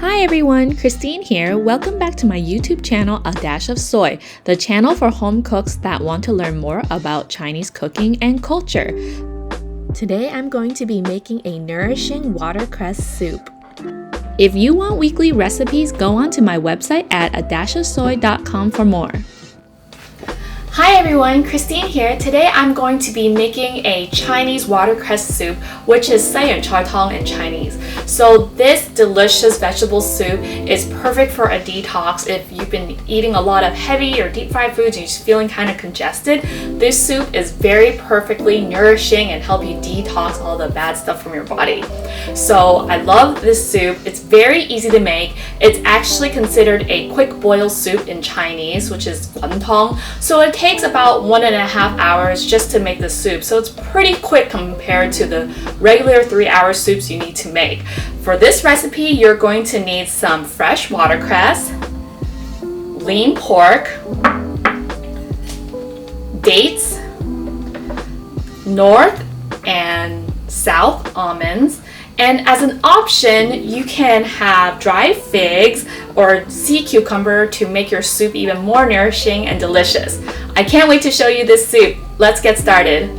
Hi everyone, Christine here. Welcome back to my YouTube channel, A Dash of Soy, the channel for home cooks that want to learn more about Chinese cooking and culture. Today I'm going to be making a nourishing watercress soup. If you want weekly recipes, go on to my website at adashofsoy.com for more. Hi everyone, Christine here. Today I'm going to be making a Chinese watercress soup, which is西洋菜汤 in Chinese. So this delicious vegetable soup is perfect for a detox if you've been eating a lot of heavy or deep fried foods and you're just feeling kind of congested. This soup is very perfectly nourishing and help you detox all the bad stuff from your body. So I love this soup. It's very easy to make. It's actually considered a quick boil soup in Chinese, which is guantong. So it takes about 1.5 hours just to make the soup. So it's pretty quick compared to the regular 3-hour soups you need to make. For this recipe, you're going to need some fresh watercress, lean pork, dates, north and south almonds, and as an option, you can have dried figs or sea cucumber to make your soup even more nourishing and delicious. I can't wait to show you this soup. Let's get started.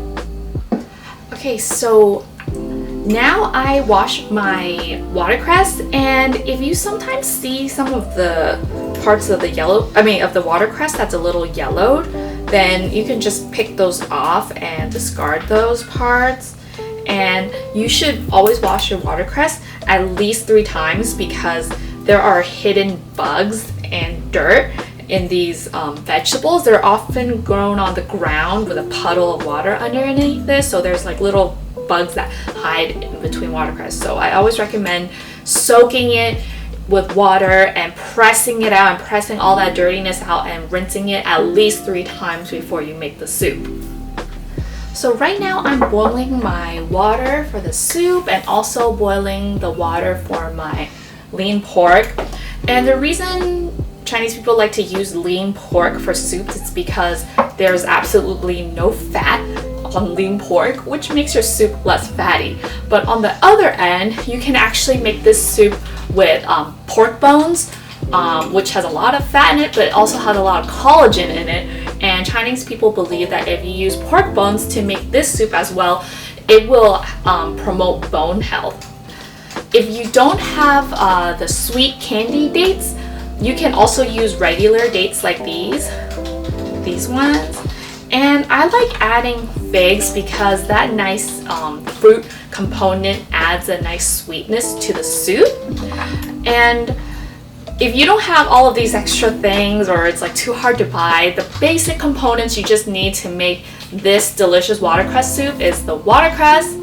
Okay, so now I wash my watercress, and if you sometimes see some of the parts of the watercress that's a little yellowed, then you can just pick those off and discard those parts. And you should always wash your watercress at least 3 times because there are hidden bugs and dirt in these vegetables. They're often grown on the ground with a puddle of water underneath this, so there's like little bugs that hide in between watercress. So I always recommend soaking it with water and pressing it out and pressing all that dirtiness out and rinsing it at least 3 times before you make the soup. So right now I'm boiling my water for the soup and also boiling the water for my lean pork. And the reason Chinese people like to use lean pork for soups is because there's absolutely no fat on lean pork, which makes your soup less fatty. But on the other end, you can actually make this soup with pork bones, which has a lot of fat in it, but it also has a lot of collagen in it. And Chinese people believe that if you use pork bones to make this soup as well, it will promote bone health. If you don't have the sweet candy dates, you can also use regular dates like these ones. And I like adding figs because that nice fruit component adds a nice sweetness to the soup. And if you don't have all of these extra things or it's like too hard to buy, the basic components you just need to make this delicious watercress soup is the watercress,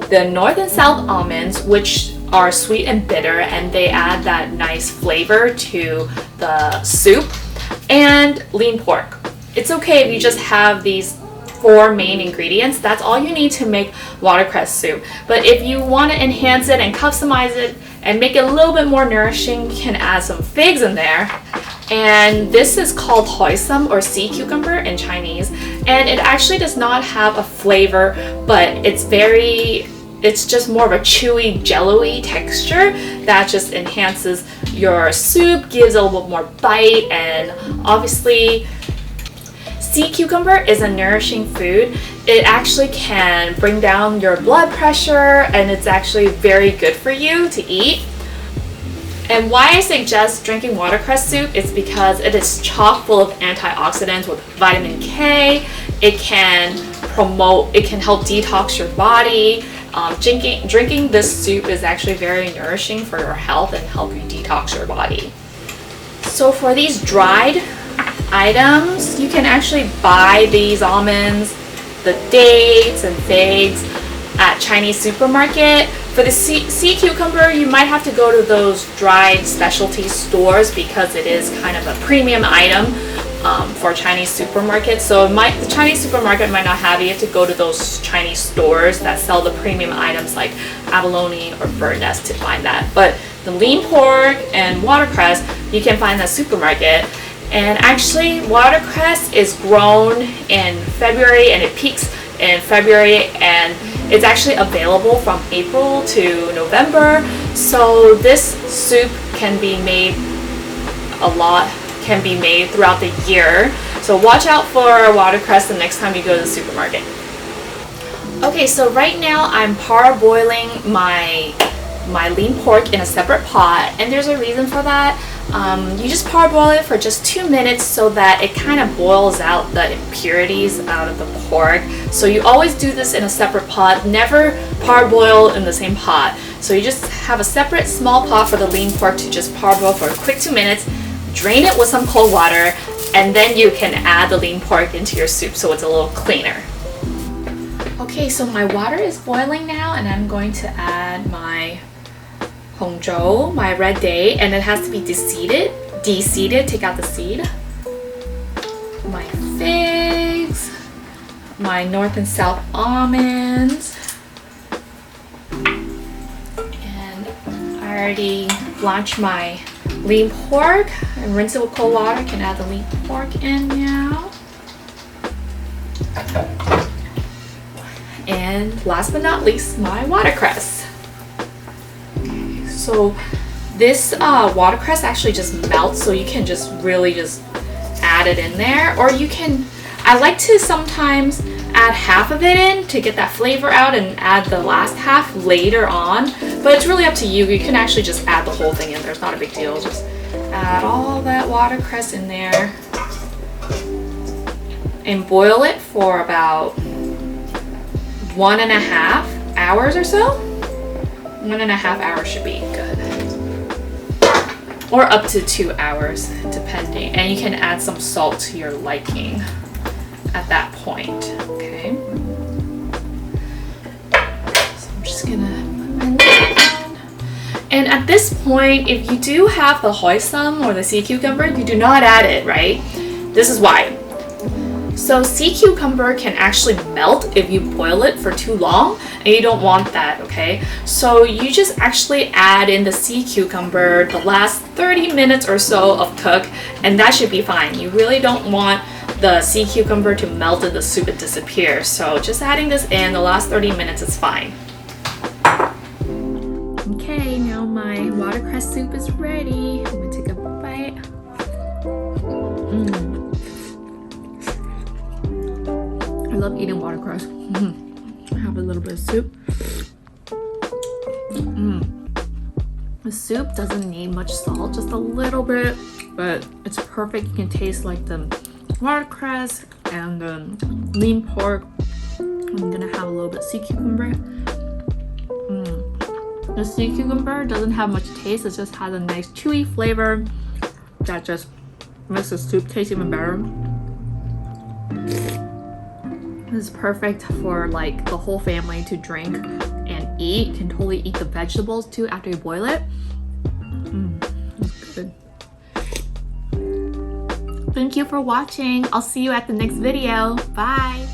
the north and south almonds, which are sweet and bitter and they add that nice flavor to the soup, and lean pork. It's okay if you just have these 4 main ingredients. That's all you need to make watercress soup. But if you want to enhance it and customize it and make it a little bit more nourishing, you can add some figs in there. And this is called hoisin or sea cucumber in Chinese, and it actually does not have a flavor, but it's just more of a chewy, jello-y texture that just enhances your soup, gives a little bit more bite. And obviously sea cucumber is a nourishing food. It actually can bring down your blood pressure and it's actually very good for you to eat. And why I suggest drinking watercress soup is because it is chock full of antioxidants with vitamin K. It can help detox your body. Drinking this soup is actually very nourishing for your health and help you detox your body. So for these dried items, you can actually buy these almonds, the dates and figs at Chinese supermarket. For the sea cucumber, you might have to go to those dried specialty stores because it is kind of a premium item for Chinese supermarkets. So the Chinese supermarket might not have it. You have to go to those Chinese stores that sell the premium items like abalone or bird nest to find that. But the lean pork and watercress, you can find in the supermarket. And actually, watercress is grown in February and it peaks in February, and it's actually available from April to November. So this soup can be made throughout the year. So watch out for watercress the next time you go to the supermarket. Okay, so right now I'm parboiling my lean pork in a separate pot, and there's a reason for that. You just parboil it for just 2 minutes so that it kind of boils out the impurities out of the pork. So you always do this in a separate pot, never parboil in the same pot. So you just have a separate small pot for the lean pork to just parboil for a quick 2 minutes, drain it with some cold water, and then you can add the lean pork into your soup so it's a little cleaner. Okay, so my water is boiling now, and I'm going to add my Hongzhou, my red date, and it has to be de-seeded, take out the seed. My figs, my north and south almonds, and I already blanched my lean pork and rinse it with cold water. I can add the lean pork in now. And last but not least, my watercress. Okay, so this watercress actually just melts, so you can just really just add it in there, or you can, I like to sometimes add half of it in to get that flavor out and add the last half later on, but it's really up to you. You can actually just add the whole thing in there. It's not a big deal. Just add all that watercress in there and boil it for about 1.5 hours or so. 1.5 hours should be good, or up to 2 hours depending, and you can add some salt to your liking at that point. Okay, so I'm just gonna put my lid on, and at this point, if you do have the hoisin or the sea cucumber, you do not add it, right? This is why. So sea cucumber can actually melt if you boil it for too long, and you don't want that, okay? So you just actually add in the sea cucumber the last 30 minutes or so of cook, and that should be fine. You really don't want the sea cucumber to melt in the soup and disappear. So just adding this in the last 30 minutes is fine. Okay, now my watercress soup is ready. I'm gonna take a bite. I love eating watercress. I have a little bit of soup. The soup doesn't need much salt, just a little bit, but it's perfect. You can taste like the watercress and the lean pork. I'm gonna have a little bit of sea cucumber. The sea cucumber doesn't have much taste. It just has a nice chewy flavor that just makes the soup taste even better. This is perfect for like the whole family to drink and eat. You can totally eat the vegetables too after you boil it. It's good. Thank you for watching. I'll see you at the next video. Bye.